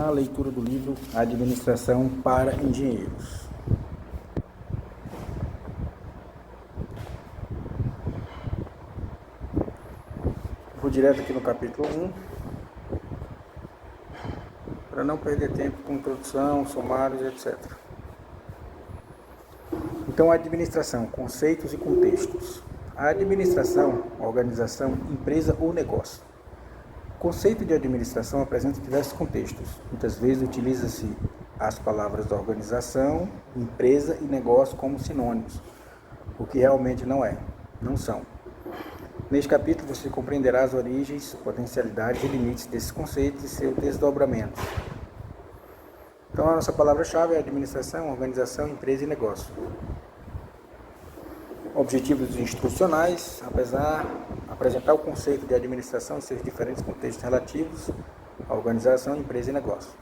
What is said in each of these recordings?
A leitura do livro Administração para Engenheiros. Vou direto aqui no capítulo 1, para não perder tempo com introdução, sumários, etc. Então, a administração, conceitos e contextos. A administração, organização, empresa ou negócio. O conceito de administração apresenta diversos contextos. Muitas vezes utiliza-se as palavras organização, empresa e negócio como sinônimos, o que realmente não são. Neste capítulo você compreenderá as origens, potencialidades e limites desses conceitos e seu desdobramento. Então a nossa palavra-chave é administração, organização, empresa e negócio. Objetivos institucionais, apresentar o conceito de administração em seus diferentes contextos relativos à organização, empresa e negócio.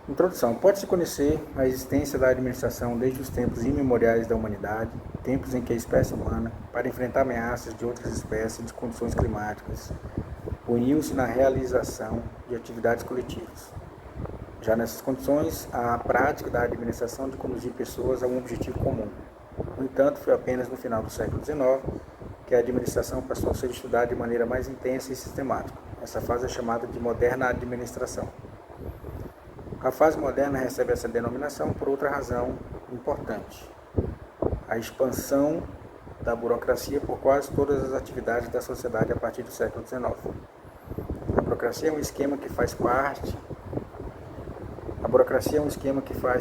Introdução. Pode-se conhecer a existência da administração desde os tempos imemoriais da humanidade, tempos em que a espécie humana, para enfrentar ameaças de outras espécies de condições climáticas, uniu-se na realização de atividades coletivas. Já nessas condições, a prática da administração de conduzir pessoas a um objetivo comum. No entanto, foi apenas no final do século XIX que a administração passou a ser estudada de maneira mais intensa e sistemática. Essa fase é chamada de moderna administração. A fase moderna recebe essa denominação por outra razão importante: a expansão da burocracia por quase todas as atividades da sociedade a partir do século XIX. A burocracia é um esquema que faz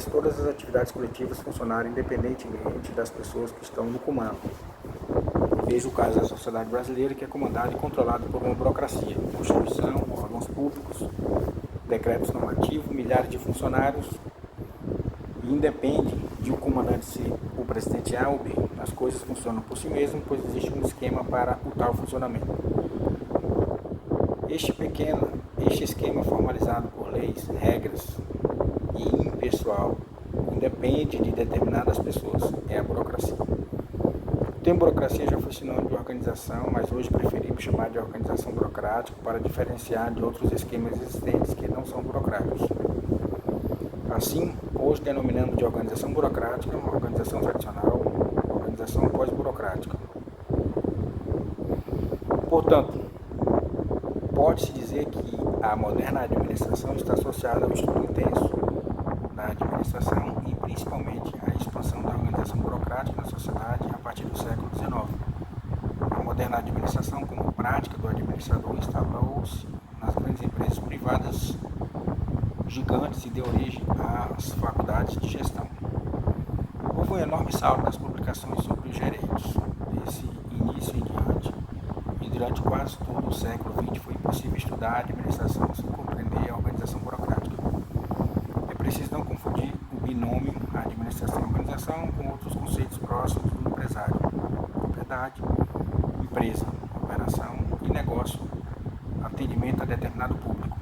todas as atividades coletivas funcionarem independentemente das pessoas que estão no comando. Veja o caso da sociedade brasileira, que é comandada e controlada por uma burocracia, Constituição, órgãos públicos, decretos normativos, milhares de funcionários, e independe de o comandante ser o presidente A ou B. As coisas funcionam por si mesmas, pois existe um esquema para o tal funcionamento. Este esquema formalizado por leis, regras e impessoal independe de determinadas pessoas, é a burocracia. O termo burocracia já foi sinônimo de organização, mas hoje preferimos chamar de organização burocrática para diferenciar de outros esquemas existentes que não são burocráticos. Assim, hoje denominamos de organização burocrática uma organização tradicional, organização pós-burocrática. Portanto, pode-se dizer que a moderna administração está associada ao estudo intenso da administração e principalmente à expansão da organização burocrática na sociedade a partir do século XIX. A moderna administração, como prática do administrador, instalou-se nas grandes empresas privadas gigantes e deu origem às faculdades de gestão. Houve um enorme salto nas publicações sobre os gerentes. Desse início em diante, e durante quase todo o século XX, foi impossível estudar a administração sem compreender a organização burocrática. É preciso não confundir o binômio administração e organização com outros conceitos próximos do empresário: propriedade, empresa, operação e negócio, atendimento a determinado público.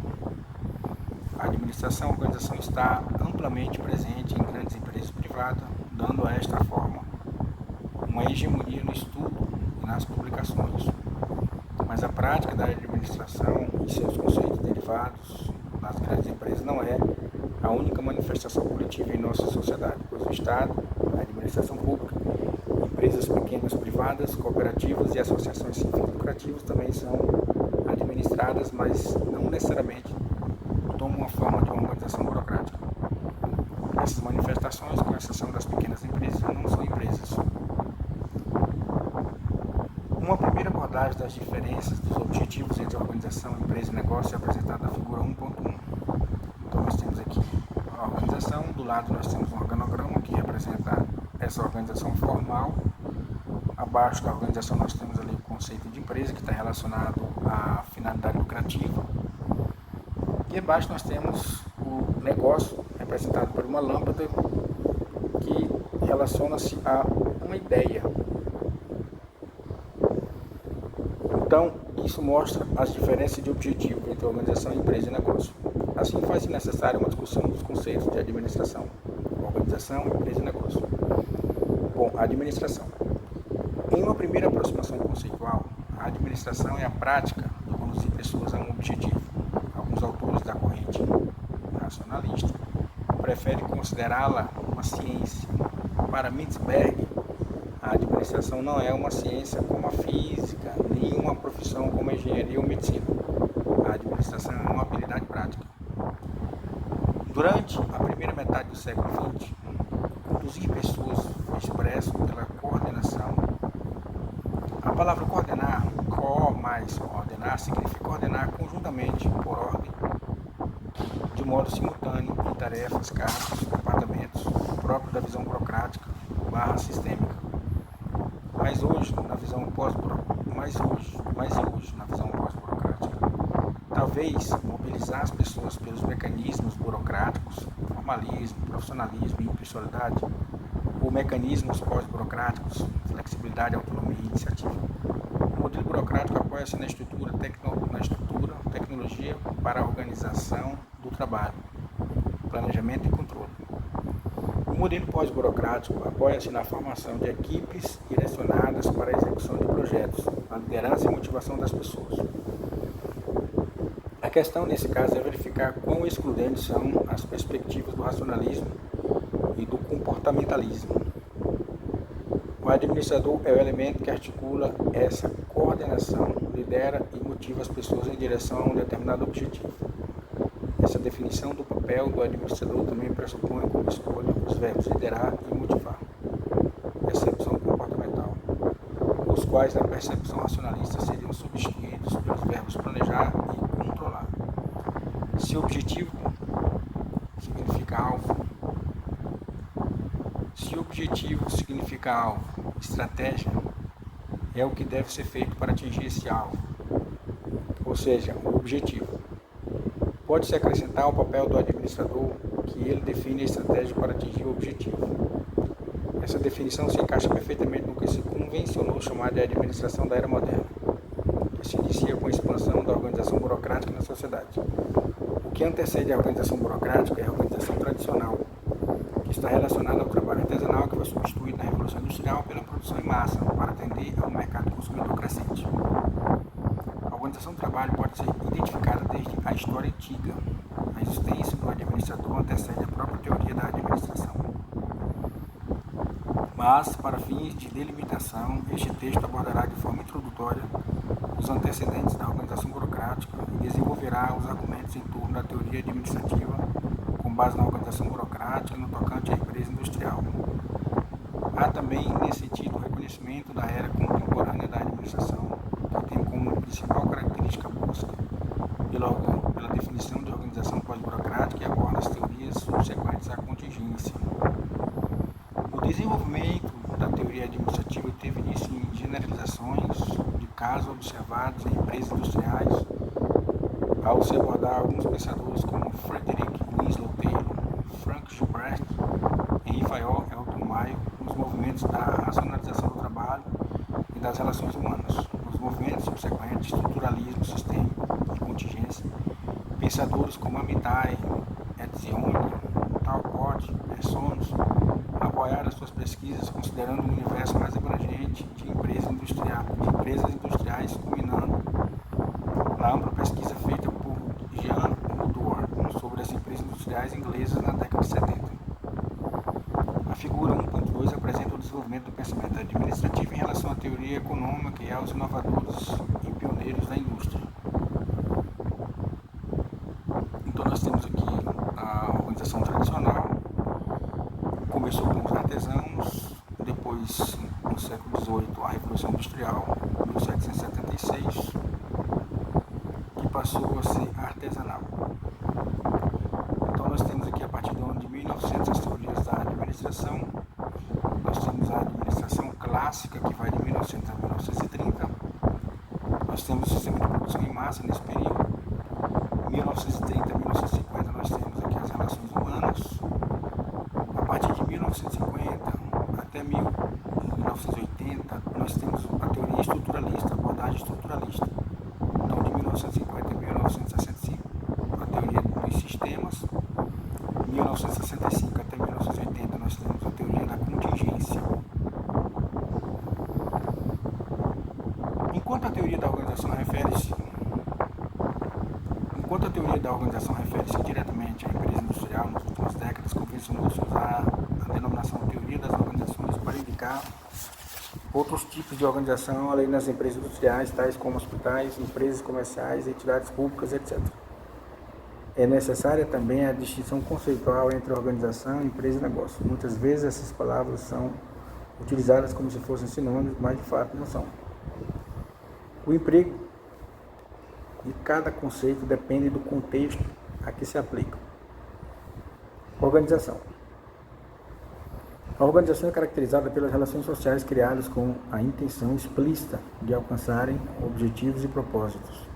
A administração e organização está amplamente presente em grandes empresas privadas, dando a esta forma uma hegemonia no estudo e nas publicações. Mas a prática da administração e seus conceitos derivados nas grandes empresas não é a única manifestação coletiva em nossa sociedade, pois o Estado, a administração pública, empresas pequenas privadas, cooperativas e associações sem fins lucrativos também são administradas, mas não necessariamente tomam a forma de uma organização burocrática. Essas manifestações, com exceção das pequenas empresas, não são empresas. Uma primeira abordagem das diferenças dos objetivos entre a organização, empresa e negócio é apresentada na figura 1.1. Então nós temos aqui a organização, do lado nós temos um organograma que representa essa organização formal. Abaixo da organização nós temos ali o conceito de empresa, que está relacionado à finalidade lucrativa. E abaixo nós temos o negócio, representado por uma lâmpada, que relaciona-se a uma ideia. Então, isso mostra as diferenças de objetivo entre organização, empresa e negócio. Assim, faz-se necessária uma discussão dos conceitos de administração, organização, empresa e negócio. Bom, a administração. Em uma primeira aproximação conceitual, a administração é a prática de conduzir pessoas a um objetivo. Alguns autores da corrente racionalista preferem considerá-la uma ciência. Para Mintzberg, a administração não é uma ciência como a física, nem uma profissão como a engenharia ou medicina. A administração é uma habilidade prática. Durante a primeira metade do século XX, conduzir pessoas foi expresso pela coordenação. A palavra coordenar, mais ordenar, significa ordenar conjuntamente, por ordem, de modo simultâneo, em tarefas, cargos, departamentos, próprio da visão burocrática / sistêmica. Mas hoje, na visão pós-burocrática, talvez mobilizar as pessoas pelos mecanismos burocráticos, formalismo, profissionalismo e impessoalidade, ou mecanismos pós-burocráticos, flexibilidade, autonomia e iniciativa. O modelo burocrático apoia-se na estrutura, tecnologia para a organização do trabalho, planejamento e controle. O modelo pós-burocrático apoia-se na formação de equipes direcionadas para a execução de projetos, na liderança e motivação das pessoas. A questão nesse caso é verificar quão excludentes são as perspectivas do racionalismo e do comportamentalismo. O administrador é o elemento que articula essa coordenação, lidera e motiva as pessoas em direção a um determinado objetivo. Essa definição do papel do administrador também pressupõe como escolha os verbos liderar e motivar. Percepção comportamental, os quais na percepção racionalista seriam substituídos pelos verbos planejar e controlar. Se o objetivo significa alvo, estratégia é o que deve ser feito para atingir esse alvo, ou seja, o objetivo. Pode-se acrescentar ao papel do administrador que ele define a estratégia para atingir o objetivo. Essa definição se encaixa perfeitamente no que se convencionou chamar de administração da era moderna, que se inicia com a expansão da organização burocrática na sociedade. O que antecede a organização burocrática é a organização tradicional, que está relacionada ao trabalho artesanal que foi substituído na Revolução Industrial pela produção em massa para atender a um mercado consumidor crescente. A organização do trabalho pode ser identificada desde a história antiga. A existência do administrador antecede a própria teoria da administração. Mas, para fins de delimitação, este texto abordará de forma introdutória os antecedentes da organização burocrática e desenvolverá os argumentos em torno da teoria administrativa com base na organização burocrática no tocante à empresa industrial. Há também, nesse sentido, o reconhecimento da era contemporânea da administração, que tem como principal característica a busca pela definição de organização pós-burocrática e aborda as teorias subsequentes à contingência. O desenvolvimento da teoria administrativa teve início em generalizações de casos observados em empresas industriais, ao se abordar alguns pensadores como Frederick Winslow Taylor, Frank Gilbert e Raphael Elton Mayo, nos movimentos da racionalização do trabalho e das relações humanas. Nos movimentos subsequentes de estruturalismo sistêmico e contingência, pensadores como Amitai, Etzioni, Talcott, Persons apoiaram suas pesquisas considerando um universo mais abrangente de empresas industriais, culminando na ampla pesquisa feita por Jean Woodward sobre as empresas industriais inglesas na década de 70. A figura 1.2 apresenta o desenvolvimento do pensamento administrativo em relação à teoria econômica e aos inovadores e pioneiros da indústria. Então nós temos aqui a organização tradicional, começou com os artesãos, depois no século XVIII a Revolução Industrial, 1776, que passou a ser artesanal. Então nós temos aqui a partir do ano de 1900 as teorias da administração. Nós temos a administração clássica que vai de 1900 a 1930. Nós temos o sistema de produção em massa nesse período. 1930 a 1950 nós temos aqui as relações humanas. A partir de 1950 até 1980 nós temos a teoria estruturalista, a abordagem estruturalista. Então de 1950 a 1965 a teoria dos sistemas 1965 até 1980 nós temos a teoria da contingência. Enquanto a teoria da organização refere-se diretamente à empresa industrial, nas últimas décadas convencionou-se usar a denominação teoria das organizações para indicar outros tipos de organização além das empresas industriais, tais como hospitais, empresas comerciais, entidades públicas, etc. É necessária também a distinção conceitual entre organização, empresa e negócio. Muitas vezes essas palavras são utilizadas como se fossem sinônimos, mas de fato não são. O emprego e cada conceito depende do contexto a que se aplica. Organização. A organização é caracterizada pelas relações sociais criadas com a intenção explícita de alcançarem objetivos e propósitos.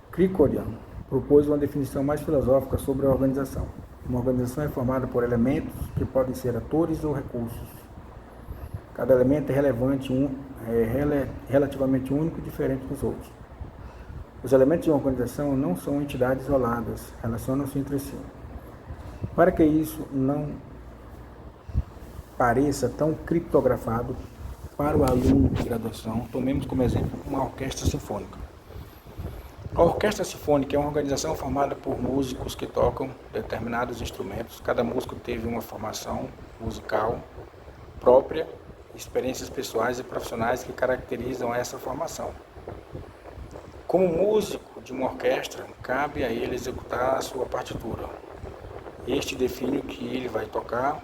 Krikorian propôs uma definição mais filosófica sobre a organização. Uma organização é formada por elementos que podem ser atores ou recursos. Cada elemento é relativamente único e diferente dos outros. Os elementos de uma organização não são entidades isoladas, relacionam-se entre si. Para que isso não pareça tão criptografado para o aluno de graduação, tomemos como exemplo uma orquestra sinfônica. A orquestra sinfônica é uma organização formada por músicos que tocam determinados instrumentos. Cada músico teve uma formação musical própria, experiências pessoais e profissionais que caracterizam essa formação. Como músico de uma orquestra, cabe a ele executar a sua partitura. Este define o que ele vai tocar,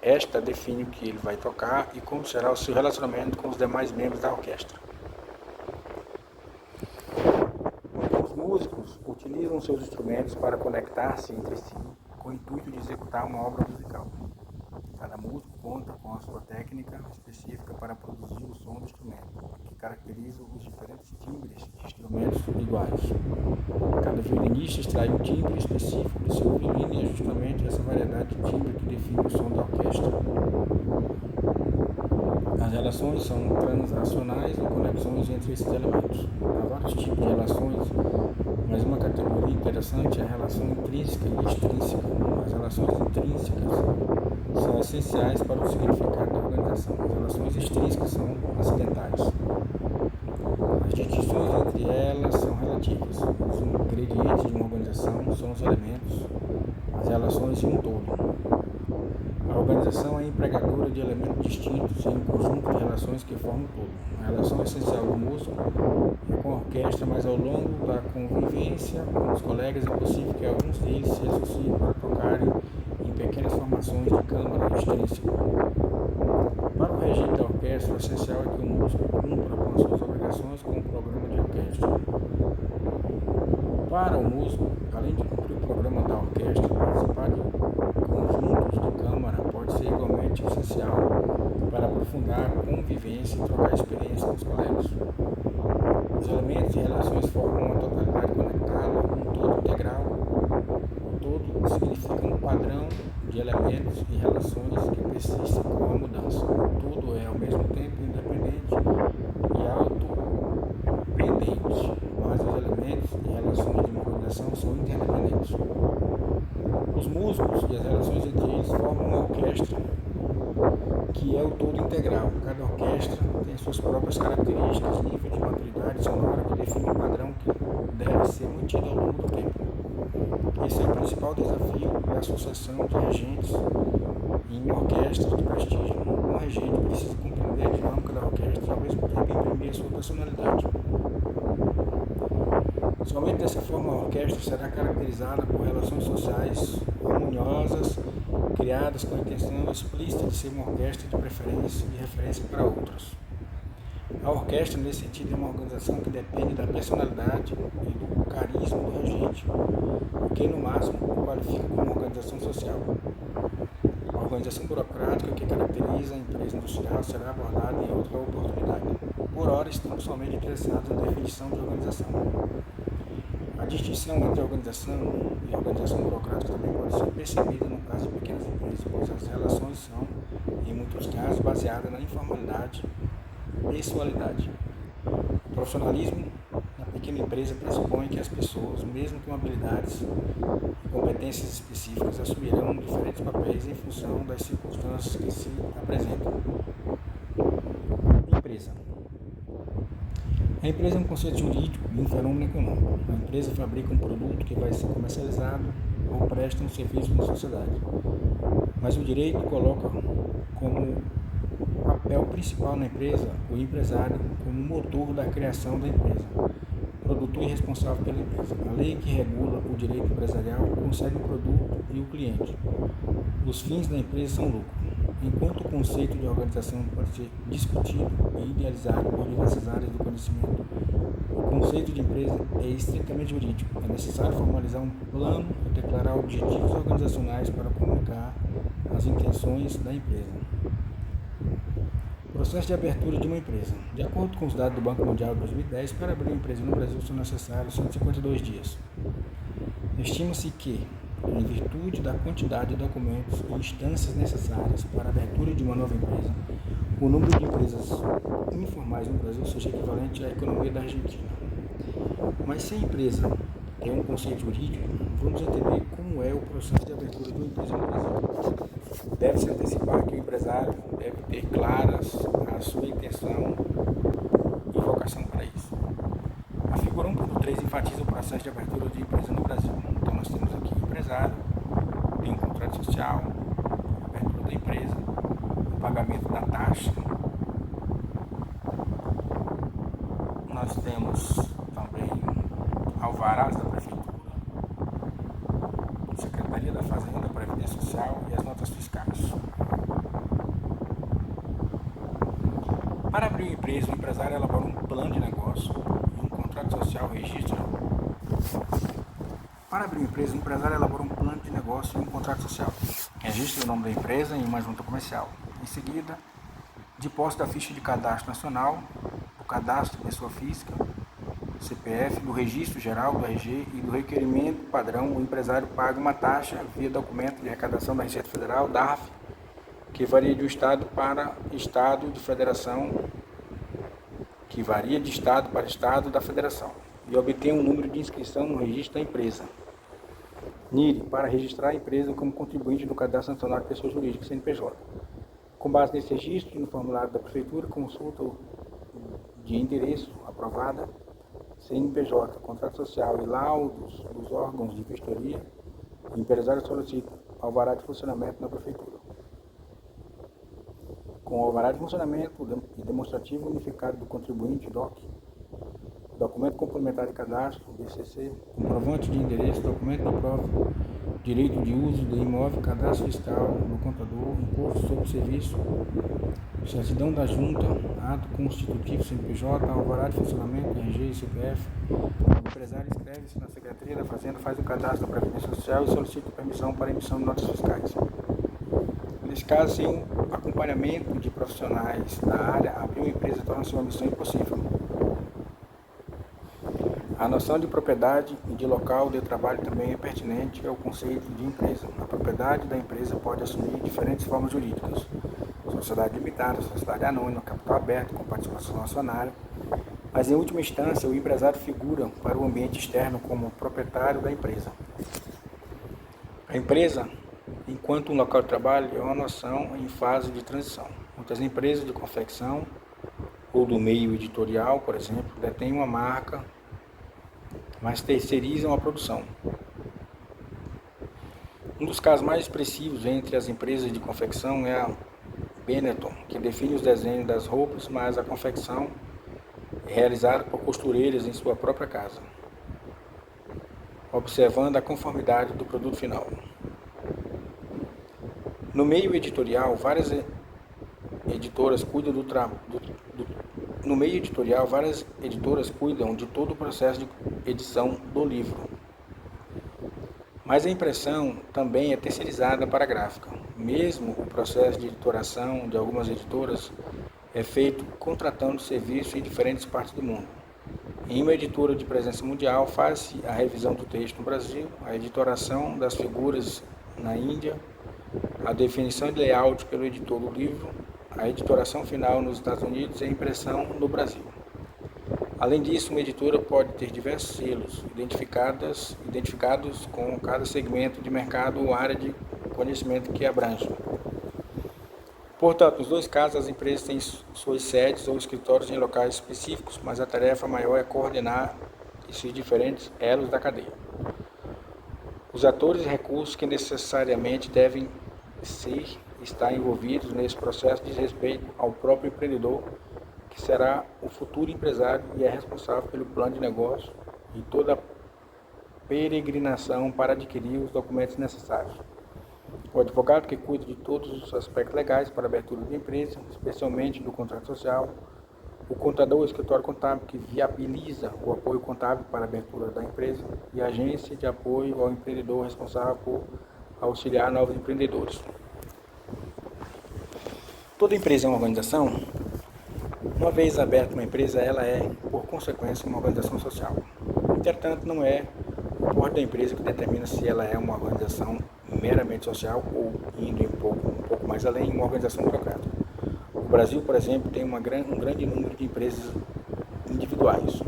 esta define o que ele vai tocar e como será o seu relacionamento com os demais membros da orquestra. Os músicos utilizam seus instrumentos para conectar-se entre si com o intuito de executar uma obra musical. Cada músico conta com a sua técnica específica para produzir o som do instrumento, que caracteriza os diferentes timbres de instrumentos iguais. Cada violinista extrai um timbre específico do seu violino e é justamente essa variedade de timbre que define o som da orquestra. As relações são transacionais ou conexões entre esses elementos. Há vários tipos de relações, mas uma categoria interessante é a relação intrínseca e extrínseca. As relações intrínsecas são essenciais para o significado da organização. As relações extrínsecas são acidentais. As distinções entre elas são relativas. Os ingredientes de uma organização são os elementos, as relações de um todo. A organização é empregadora de elementos distintos em um conjunto de relações que formam o todo. A relação essencial do músico é com a orquestra, mas ao longo da convivência com os colegas é possível que alguns deles se associem para tocarem em pequenas formações de câmara extrínseca. Para o regime da orquestra, o essencial é que o músico cumpra com as suas obrigações com o programa de orquestra. Para o músico, além de cumprir o programa da orquestra, participar de conjuntos de câmara pode ser igualmente essencial para aprofundar a convivência e trocar experiência com os colegas. Os elementos e relações formam uma totalidade conectada, um todo integral. O todo significa um padrão de elementos e relações que persistem com a mudança. O todo é ao mesmo tempo independente e autodependente, mas os elementos e relações de uma organização são interdependentes. Os músicos e as relações entre eles formam uma orquestra, que é o todo integral. Cada orquestra tem suas próprias características, nível de maturidade sonora que define um padrão que deve ser mantido ao longo do tempo. Esse é o principal desafio da associação de regentes em uma orquestra de prestígio. Um regente precisa compreender a dinâmica da orquestra e ao mesmo tempo imprimir a sua personalidade. Somente dessa forma a orquestra será caracterizada por relações sociais harmoniosas, criadas com a intenção explícita de ser uma orquestra de preferência e referência para outras. A orquestra, nesse sentido, é uma organização que depende da personalidade e do carisma do regente, o que, no máximo, o qualifica como uma organização social. A organização burocrática que caracteriza a empresa industrial será abordada em outra oportunidade. Por hora, estamos somente interessados na definição de organização. A distinção entre organização e organização burocrática também pode ser percebida no caso de pequenas empresas, pois as relações são, em muitos casos, baseadas na informalidade e pessoalidade. O profissionalismo na pequena empresa pressupõe que as pessoas, mesmo com habilidades e competências específicas, assumirão diferentes papéis em função das circunstâncias que se apresentam. Empresa. A empresa é um conceito jurídico e um fenômeno econômico. A empresa fabrica um produto que vai ser comercializado ou presta um serviço na sociedade. Mas o direito coloca como papel principal na empresa o empresário como motor da criação da empresa, produtor e responsável pela empresa. A lei que regula o direito empresarial concede o produto e o cliente. Os fins da empresa são lucro. Enquanto o conceito de organização pode ser discutido e idealizado por diversas áreas do conhecimento, o conceito de empresa é estritamente jurídico. É necessário formalizar um plano e declarar objetivos organizacionais para comunicar as intenções da empresa. Processo de abertura de uma empresa. De acordo com os dados do Banco Mundial de 2010, para abrir uma empresa no Brasil são necessários 152 dias. Estima-se que, em virtude da quantidade de documentos e instâncias necessárias para a abertura de uma nova empresa, o número de empresas informais no Brasil seja equivalente à economia da Argentina. Mas se a empresa é um conceito jurídico, vamos entender como é o processo de abertura de uma empresa no Brasil. Deve-se antecipar que o empresário deve ter claras a sua intenção e vocação para isso. A figura 1.3 enfatiza o processo de abertura de empresa no Brasil. Então nós temos aqui o empresário, tem um contrato social, a abertura da empresa, o pagamento da taxa. Nós temos também alvarás da prefeitura, Secretaria da Fazenda, Previdência Social e as notas fiscais. Para abrir uma empresa, o empresário elabora um plano de negócio e um contrato social registra. Para abrir uma empresa, o empresário elabora um plano de negócio e um contrato social. Registra o nome da empresa em uma junta comercial. Em seguida, de posse da ficha de cadastro nacional, do cadastro de pessoa física, CPF, do registro geral, do RG e do requerimento padrão, o empresário paga uma taxa via documento de arrecadação da Receita Federal, DARF, que varia de estado para estado de federação, que varia de estado para estado da federação, e obtém um número de inscrição no registro da empresa. NIR, para registrar a empresa como contribuinte do Cadastro Nacional de Pessoas Jurídicas, CNPJ. Com base nesse registro, no formulário da Prefeitura, consulta de endereço aprovada, CNPJ, contrato social e laudos dos órgãos de vistoria, o empresário solicita alvará de funcionamento na Prefeitura. Com o alvará de funcionamento e demonstrativo unificado do contribuinte, DOC, documento complementar de cadastro, DCC, comprovante de endereço, documento de prova, direito de uso do imóvel, cadastro fiscal do contador, imposto sobre serviço, certidão da junta, ato constitutivo CNPJ, alvará de funcionamento, RG e CPF. O empresário inscreve-se na Secretaria da Fazenda, faz o cadastro da Previdência Social e solicita permissão para emissão de notas fiscais. Nesse caso, sem o acompanhamento de profissionais da área, abrir uma empresa torna-se uma missão impossível. A noção de propriedade e de local de trabalho também é pertinente ao conceito de empresa. A propriedade da empresa pode assumir diferentes formas jurídicas: sociedade limitada, sociedade anônima, capital aberto, com participação acionária. Mas, em última instância, o empresário figura para o ambiente externo como proprietário da empresa. A empresa, enquanto um local de trabalho, é uma noção em fase de transição. Muitas empresas de confecção ou do meio editorial, por exemplo, detêm uma marca, mas terceirizam a produção. Um dos casos mais expressivos entre as empresas de confecção é a Benetton, que define os desenhos das roupas, mas a confecção é realizada por costureiras em sua própria casa, observando a conformidade do produto final. No meio editorial, várias editoras cuidam de todo o processo de edição do livro. Mas a impressão também é terceirizada para a gráfica. Mesmo o processo de editoração de algumas editoras é feito contratando serviço em diferentes partes do mundo. Em uma editora de presença mundial, faz-se a revisão do texto no Brasil, a editoração das figuras na Índia, a definição de layout pelo editor do livro, a editoração final nos Estados Unidos e a impressão no Brasil. Além disso, uma editora pode ter diversos selos identificados com cada segmento de mercado ou área de conhecimento que abrange. Portanto, nos dois casos, as empresas têm suas sedes ou escritórios em locais específicos, mas a tarefa maior é coordenar esses diferentes elos da cadeia. Os atores e recursos que necessariamente devem estar envolvidos nesse processo diz respeito ao próprio empreendedor, que será o futuro empresário e é responsável pelo plano de negócio e toda a peregrinação para adquirir os documentos necessários. O advogado que cuida de todos os aspectos legais para a abertura de empresa, especialmente do contrato social. O contador ou escritório contábil que viabiliza o apoio contábil para a abertura da empresa e a agência de apoio ao empreendedor responsável por auxiliar novos empreendedores. Toda empresa é uma organização. Uma vez aberta uma empresa, ela é, por consequência, uma organização social. Entretanto, não é o porte da empresa que determina se ela é uma organização meramente social ou, indo um pouco mais além, uma organização burocrática. O Brasil, por exemplo, tem um grande número de empresas individuais.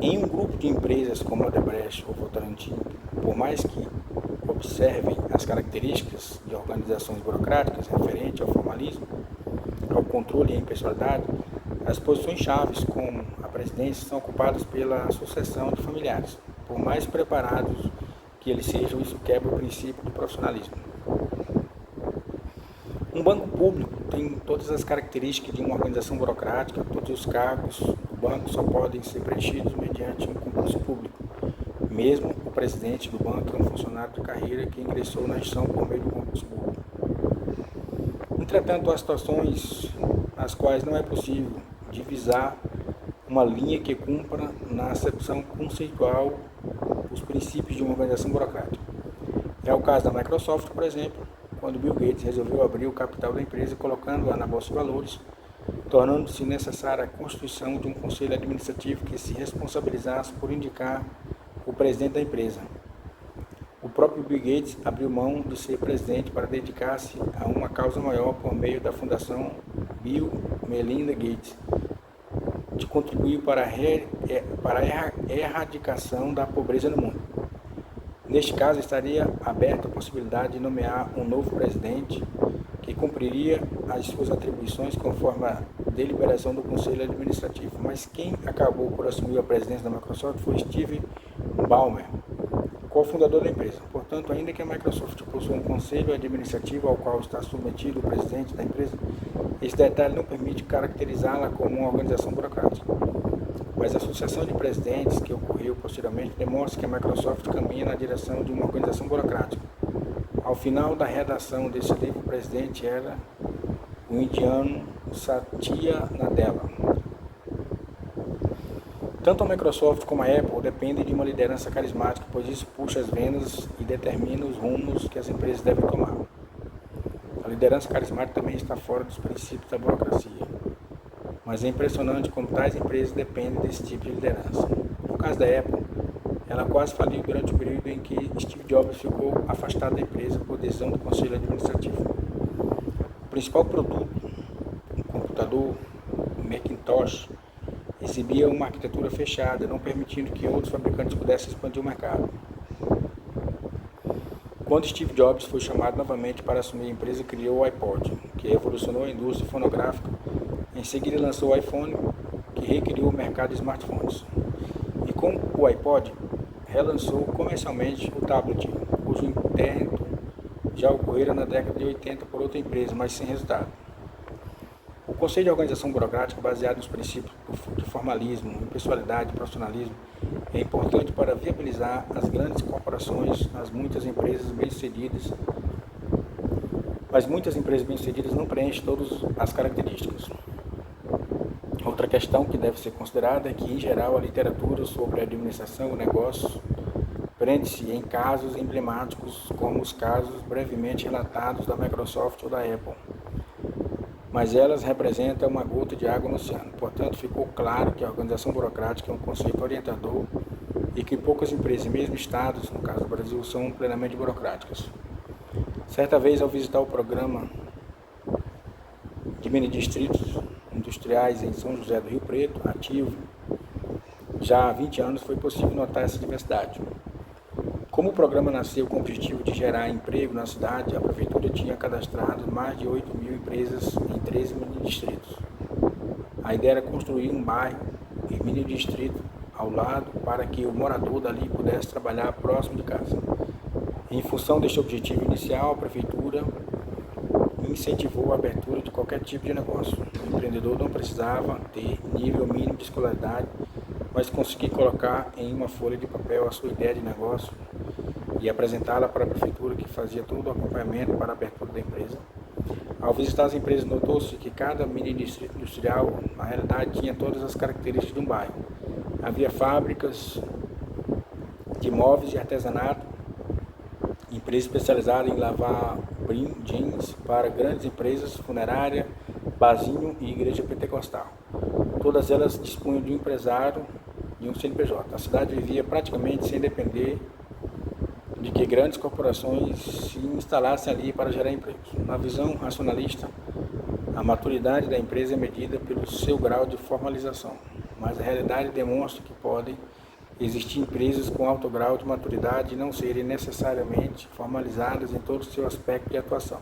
Em um grupo de empresas como a Odebrecht ou Votorantim, por mais que observem as características de organizações burocráticas referente ao formalismo, ao controle e à impessoalidade, as posições chaves como a presidência são ocupadas pela sucessão de familiares. Por mais preparados que eles sejam, isso quebra o princípio do profissionalismo. Um banco público tem todas as características de uma organização burocrática. Todos os cargos do banco só podem ser preenchidos mediante um concurso público. Mesmo o presidente do banco é um funcionário de carreira que ingressou na gestão por meio do concurso público. Entretanto, há situações nas quais não é possível divisar uma linha que cumpra na acepção conceitual os princípios de uma organização burocrática. É o caso da Microsoft, por exemplo, quando Bill Gates resolveu abrir o capital da empresa colocando-a na Bolsa de Valores, tornando-se necessária a constituição de um conselho administrativo que se responsabilizasse por indicar o presidente da empresa. O próprio Bill Gates abriu mão de ser presidente para dedicar-se a uma causa maior por meio da Fundação Bill Melinda Gates, de contribuir para a erradicação da pobreza no mundo. Neste caso, estaria aberta a possibilidade de nomear um novo presidente que cumpriria as suas atribuições conforme a deliberação do Conselho Administrativo. Mas quem acabou por assumir a presidência da Microsoft foi Steve Ballmer, cofundador da empresa. Portanto, ainda que a Microsoft possua um conselho administrativo ao qual está submetido o presidente da empresa, esse detalhe não permite caracterizá-la como uma organização burocrática. Mas a sucessão de presidentes que ocorreu posteriormente demonstra que a Microsoft caminha na direção de uma organização burocrática. Ao final da redação desse livro, o presidente era o indiano Satya Nadella. Tanto a Microsoft como a Apple dependem de uma liderança carismática, pois isso puxa as vendas e determina os rumos que as empresas devem tomar. A liderança carismática também está fora dos princípios da burocracia. Mas é impressionante como tais empresas dependem desse tipo de liderança. No caso da Apple, ela quase faliu durante o período em que Steve Jobs ficou afastado da empresa por decisão do Conselho Administrativo. O principal produto, o computador, o Macintosh, exibia uma arquitetura fechada, não permitindo que outros fabricantes pudessem expandir o mercado. Quando Steve Jobs foi chamado novamente para assumir a empresa, criou o iPod, que revolucionou a indústria fonográfica. Em seguida lançou o iPhone, que recriou o mercado de smartphones. E com o iPod, relançou comercialmente o tablet, cujo intento já ocorrera na década de 80 por outra empresa, mas sem resultado. O conceito de organização burocrática, baseado nos princípios de formalismo, impessoalidade e profissionalismo, é importante para viabilizar as grandes corporações, as muitas empresas bem-sucedidas, mas muitas empresas bem-sucedidas não preenchem todas as características. Outra questão que deve ser considerada é que, em geral, a literatura sobre a administração do negócio prende-se em casos emblemáticos, como os casos brevemente relatados da Microsoft ou da Apple. Mas elas representam uma gota de água no oceano. Portanto, ficou claro que a organização burocrática é um conceito orientador e que poucas empresas, mesmo estados, no caso do Brasil, são plenamente burocráticas. Certa vez, ao visitar o programa de mini distritos industriais em São José do Rio Preto, ativo já há 20 anos foi possível notar essa diversidade. Como o programa nasceu com o objetivo de gerar emprego na cidade, a Prefeitura tinha cadastrado mais de 8.000 empresas em 13 mini-distritos. A ideia era construir um bairro e mini-distrito ao lado para que o morador dali pudesse trabalhar próximo de casa. Em função deste objetivo inicial, a Prefeitura incentivou a abertura de qualquer tipo de negócio. O empreendedor não precisava ter nível mínimo de escolaridade, mas conseguir colocar em uma folha de papel a sua ideia de negócio e apresentá-la para a Prefeitura, que fazia todo o acompanhamento para a abertura da empresa. Ao visitar as empresas, notou-se que cada mini-distrito industrial, na realidade, tinha todas as características de um bairro. Havia fábricas de móveis e artesanato, empresa especializada em lavar brim, jeans para grandes empresas, funerária, barzinho e igreja pentecostal. Todas elas dispunham de um empresário e um CNPJ. A cidade vivia praticamente sem depender de que grandes corporações se instalassem ali para gerar empregos. Na visão racionalista, a maturidade da empresa é medida pelo seu grau de formalização, mas a realidade demonstra que podem existir empresas com alto grau de maturidade e não serem necessariamente formalizadas em todo o seu aspecto de atuação.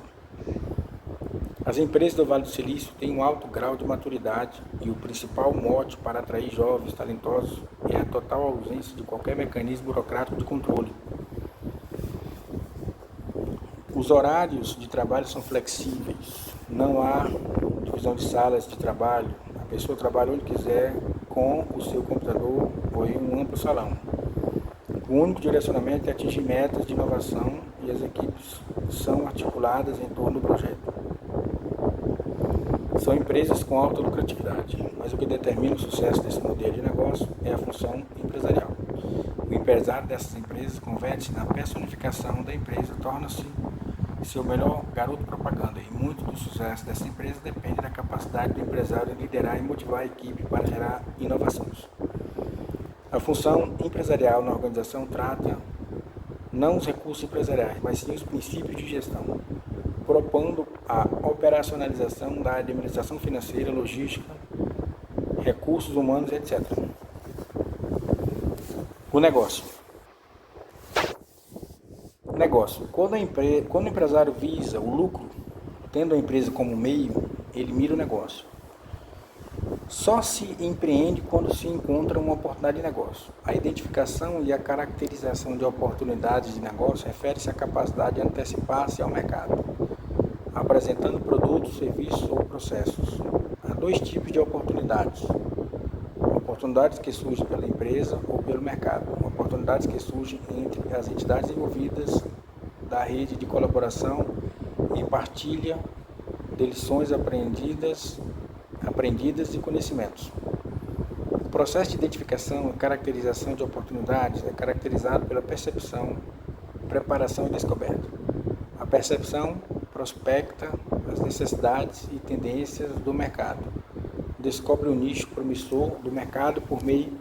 As empresas do Vale do Silício têm um alto grau de maturidade e o principal mote para atrair jovens talentosos é a total ausência de qualquer mecanismo burocrático de controle. Os horários de trabalho são flexíveis, não há divisão de salas de trabalho, a pessoa trabalha onde quiser com o seu computador ou em um amplo salão. O único direcionamento é atingir metas de inovação e as equipes são articuladas em torno do projeto. São empresas com alta lucratividade, mas o que determina o sucesso desse modelo de negócio é a função empresarial. O empresário dessas empresas converte-se na personificação da empresa, torna-se seu melhor garoto propaganda, e muito do sucesso dessa empresa depende da capacidade do empresário em liderar e motivar a equipe para gerar inovações. A função empresarial na organização trata não os recursos empresariais, mas sim os princípios de gestão, propondo a operacionalização da administração financeira, logística, recursos humanos, etc. O negócio. Quando o empresário visa o lucro, tendo a empresa como meio, ele mira o negócio. Só se empreende quando se encontra uma oportunidade de negócio. A identificação e a caracterização de oportunidades de negócio refere-se à capacidade de antecipar-se ao mercado, apresentando produtos, serviços ou processos. Há dois tipos de oportunidades: oportunidades que surgem pela empresa ou pelo mercado, oportunidades que surgem entre as entidades envolvidas da rede de colaboração e partilha de lições aprendidas e conhecimentos. O processo de identificação e caracterização de oportunidades é caracterizado pela percepção, preparação e descoberta. A percepção prospecta as necessidades e tendências do mercado. Descobre o nicho promissor do mercado por meio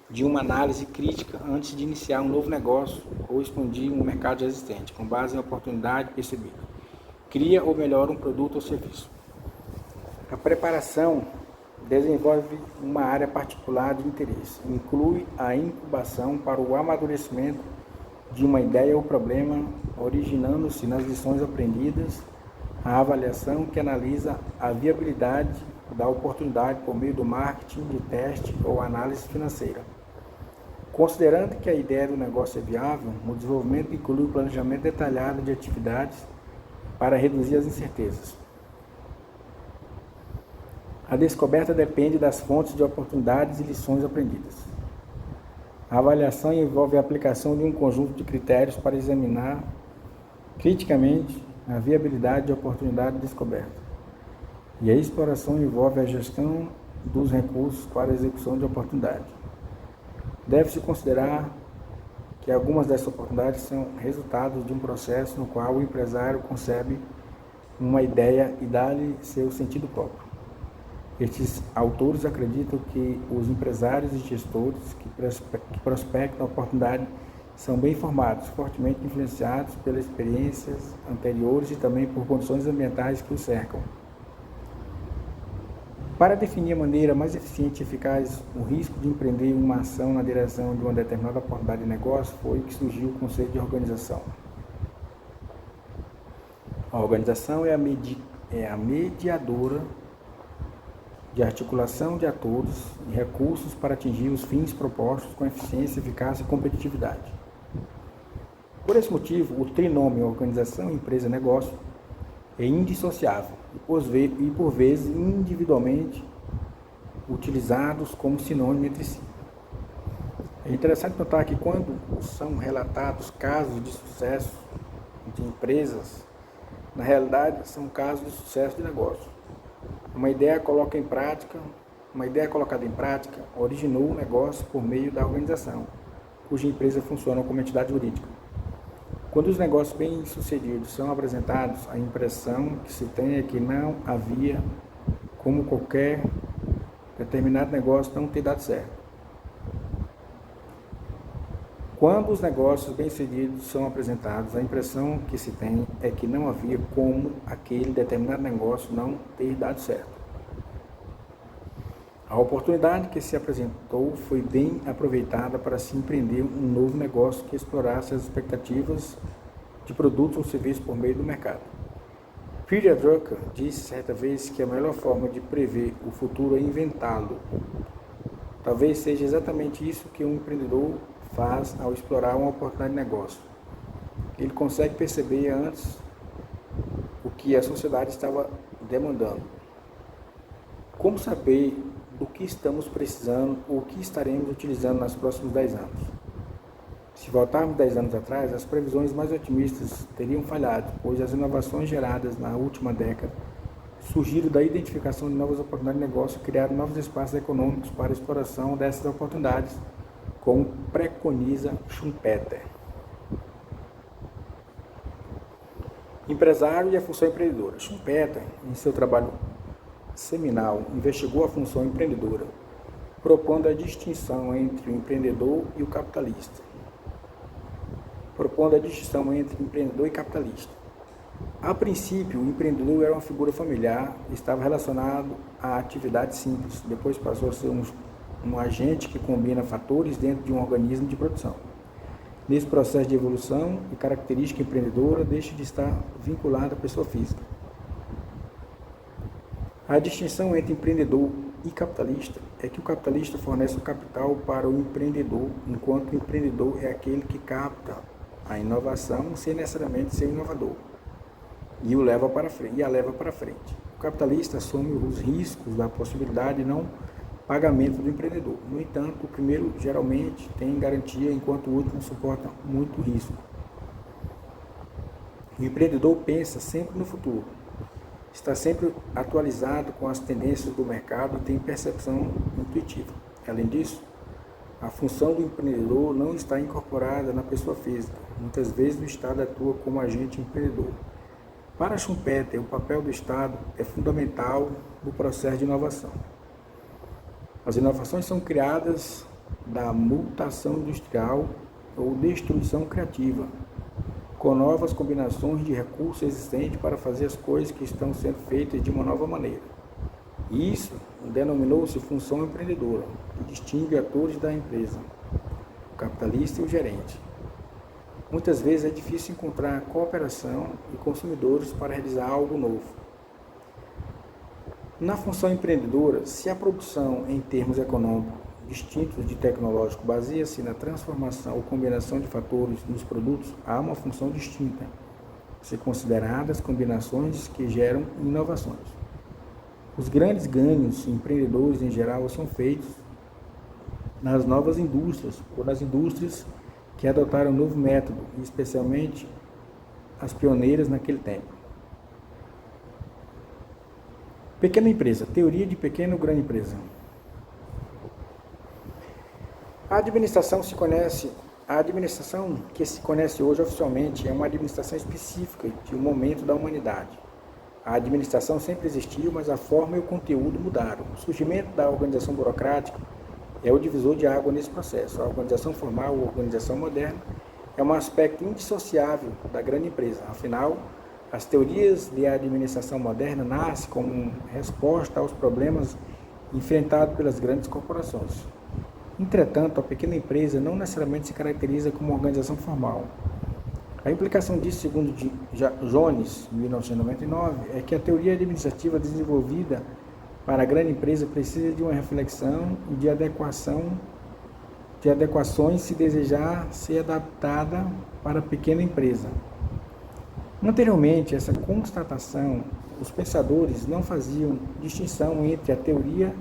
de uma análise crítica antes de iniciar um novo negócio ou expandir um mercado já existente, com base em oportunidade percebida. Cria ou melhora um produto ou serviço. A preparação desenvolve uma área particular de interesse. Inclui a incubação para o amadurecimento de uma ideia ou problema, originando-se nas lições aprendidas, a avaliação que analisa a viabilidade da oportunidade por meio do marketing de teste ou análise financeira. Considerando que a ideia do negócio é viável, o desenvolvimento inclui o planejamento detalhado de atividades para reduzir as incertezas. A descoberta depende das fontes de oportunidades e lições aprendidas. A avaliação envolve a aplicação de um conjunto de critérios para examinar criticamente a viabilidade de oportunidade descoberta. E a exploração envolve a gestão dos recursos para a execução de oportunidade. Deve-se considerar que algumas dessas oportunidades são resultados de um processo no qual o empresário concebe uma ideia e dá-lhe seu sentido próprio. Estes autores acreditam que os empresários e gestores que prospectam a oportunidade são bem informados, fortemente influenciados pelas experiências anteriores e também por condições ambientais que os cercam. Para definir a maneira mais eficiente e eficaz o risco de empreender uma ação na direção de uma determinada oportunidade de negócio, foi que surgiu o conceito de organização. A organização é a mediadora de articulação de atores e recursos para atingir os fins propostos com eficiência, eficácia e competitividade. Por esse motivo, o trinômio organização, empresa e negócio é indissociável e por vezes individualmente utilizados como sinônimo entre si. É interessante notar que quando são relatados casos de sucesso de empresas, na realidade são casos de sucesso de negócio. Uma ideia colocada em prática originou o negócio por meio da organização, cuja empresa funciona como entidade jurídica. Quando os negócios bem-sucedidos são apresentados, a impressão que se tem é que não havia como qualquer determinado negócio não ter dado certo. Quando os negócios bem-sucedidos são apresentados, a impressão que se tem é que não havia como aquele determinado negócio não ter dado certo. A oportunidade que se apresentou foi bem aproveitada para se empreender um novo negócio que explorasse as expectativas de produtos ou serviços por meio do mercado. Peter Drucker disse certa vez que a melhor forma de prever o futuro é inventá-lo. Talvez seja exatamente isso que um empreendedor faz ao explorar uma oportunidade de negócio. Ele consegue perceber antes o que a sociedade estava demandando. Como saber do que estamos precisando ou o que estaremos utilizando nos próximos 10 anos? Se voltarmos 10 anos atrás, as previsões mais otimistas teriam falhado, pois as inovações geradas na última década surgiram da identificação de novas oportunidades de negócio e criaram novos espaços econômicos para a exploração dessas oportunidades, como preconiza Schumpeter. Empresário e a função empreendedora. Schumpeter, em seu trabalho seminal, investigou a função empreendedora, propondo a distinção entre o empreendedor e o capitalista. A princípio, o empreendedor era uma figura familiar e estava relacionado a atividades simples. Depois passou a ser um agente que combina fatores dentro de um organismo de produção. Nesse processo de evolução e característica empreendedora deixa de estar vinculada à pessoa física. A distinção entre empreendedor e capitalista é que o capitalista fornece o capital para o empreendedor, enquanto o empreendedor é aquele que capta a inovação sem necessariamente ser inovador e a leva para frente. O capitalista assume os riscos da possibilidade de não pagamento do empreendedor. No entanto, o primeiro geralmente tem garantia, enquanto o último suporta muito risco. O empreendedor pensa sempre no futuro, está sempre atualizado com as tendências do mercado e tem percepção intuitiva. Além disso, a função do empreendedor não está incorporada na pessoa física. Muitas vezes o Estado atua como agente empreendedor. Para Schumpeter, o papel do Estado é fundamental no processo de inovação. As inovações são criadas da mutação industrial ou destruição criativa, com novas combinações de recursos existentes para fazer as coisas que estão sendo feitas de uma nova maneira. Isso denominou-se função empreendedora, que distingue atores da empresa, o capitalista e o gerente. Muitas vezes é difícil encontrar cooperação e consumidores para realizar algo novo. Na função empreendedora, se a produção em termos econômicos distintos de tecnológico baseia-se na transformação ou combinação de fatores nos produtos, há uma função distinta, ser consideradas combinações que geram inovações. Os grandes ganhos empreendedores em geral são feitos nas novas indústrias ou nas indústrias que adotaram um novo método, e especialmente as pioneiras naquele tempo. Pequena empresa, teoria de pequena ou grande empresa. A administração que se conhece hoje oficialmente é uma administração específica de um momento da humanidade. A administração sempre existiu, mas a forma e o conteúdo mudaram. O surgimento da organização burocrática é o divisor de água nesse processo. A organização formal ou organização moderna é um aspecto indissociável da grande empresa. Afinal, As teorias de administração moderna nascem como resposta aos problemas enfrentados pelas grandes corporações. Entretanto, a pequena empresa não necessariamente se caracteriza como uma organização formal. A implicação disso, segundo Jones, 1999, é que a teoria administrativa desenvolvida para a grande empresa precisa de uma reflexão e de adequações se desejar ser adaptada para a pequena empresa. Anteriormente, essa constatação, os pensadores não faziam distinção entre a teoria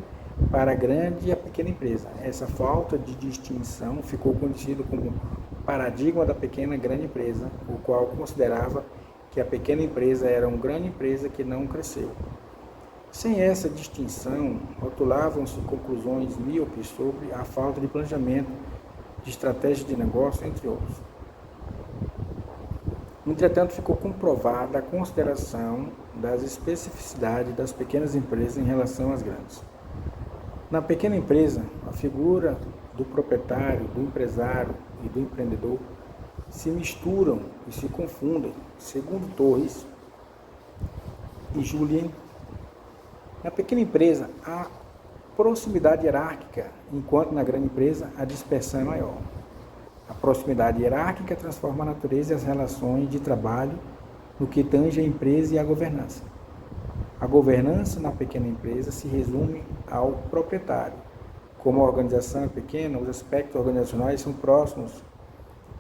para a grande e a pequena empresa. Essa falta de distinção ficou conhecido como paradigma da pequena grande empresa, o qual considerava que a pequena empresa era uma grande empresa que não cresceu. Sem essa distinção, rotulavam-se conclusões míopes sobre a falta de planejamento, de estratégia de negócio, entre outros. Entretanto, ficou comprovada a consideração das especificidades das pequenas empresas em relação às grandes. Na pequena empresa, a figura do proprietário, do empresário e do empreendedor se misturam e se confundem. Segundo Torres e Julien, na pequena empresa há proximidade hierárquica, enquanto na grande empresa a dispersão é maior. A proximidade hierárquica transforma a natureza e as relações de trabalho no que tange a empresa e a governança. A governança na pequena empresa se resume ao proprietário. Como a organização é pequena, os aspectos organizacionais são próximos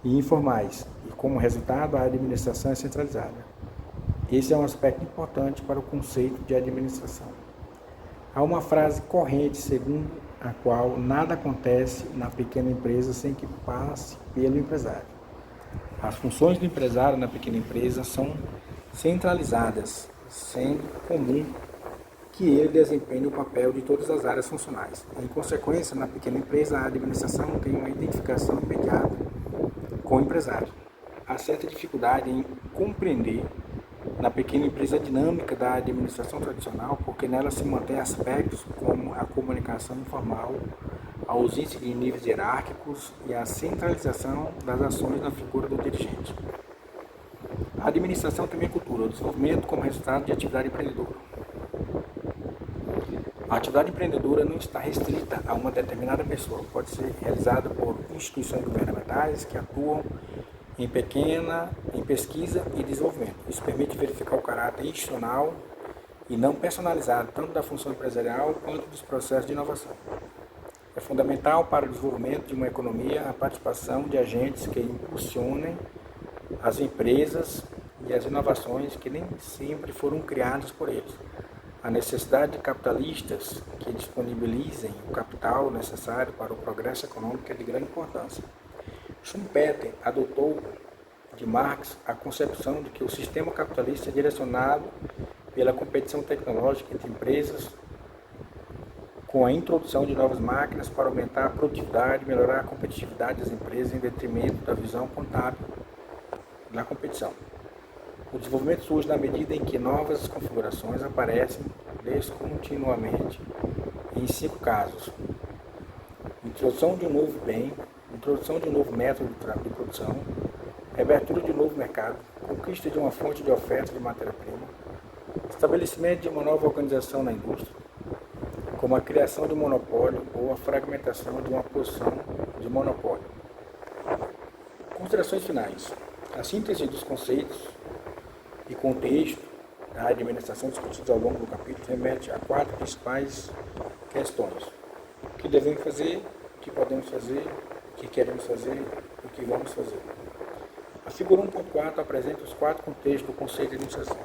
e informais, e como resultado, a administração é centralizada. Esse é um aspecto importante para o conceito de administração. Há uma frase corrente segundo a qual nada acontece na pequena empresa sem que passe pelo empresário. As funções do empresário na pequena empresa são centralizadas, sendo comum que ele desempenhe o papel de todas as áreas funcionais. Em consequência, na pequena empresa, a administração tem uma identificação imediata com o empresário. Há certa dificuldade em compreender na pequena empresa a dinâmica da administração tradicional, porque nela se mantém aspectos como a comunicação informal, a ausência de níveis hierárquicos e a centralização das ações na figura do dirigente. A administração também é cultura, o desenvolvimento como resultado de atividade empreendedora. A atividade empreendedora não está restrita a uma determinada pessoa, pode ser realizada por instituições governamentais que atuam em pesquisa e desenvolvimento. Isso permite verificar o caráter institucional e não personalizado, tanto da função empresarial quanto dos processos de inovação. É fundamental para o desenvolvimento de uma economia a participação de agentes que impulsionem as empresas e as inovações que nem sempre foram criadas por eles. A necessidade de capitalistas que disponibilizem o capital necessário para o progresso econômico é de grande importância. Schumpeter adotou de Marx a concepção de que o sistema capitalista é direcionado pela competição tecnológica entre empresas, com a introdução de novas máquinas para aumentar a produtividade e melhorar a competitividade das empresas em detrimento da visão contábil da competição. O desenvolvimento surge na medida em que novas configurações aparecem descontinuamente em 5 casos: introdução de um novo bem, introdução de um novo método de produção, reabertura de um novo mercado, conquista de uma fonte de oferta de matéria-prima, estabelecimento de uma nova organização na indústria, como a criação de um monopólio ou a fragmentação de uma posição de monopólio. Considerações finais. A síntese dos conceitos e contexto da administração discutidos ao longo do capítulo remete a 4 principais questões: o que devemos fazer, o que podemos fazer, o que queremos fazer e o que vamos fazer. A figura 1.4 apresenta os 4 contextos do conceito de administração.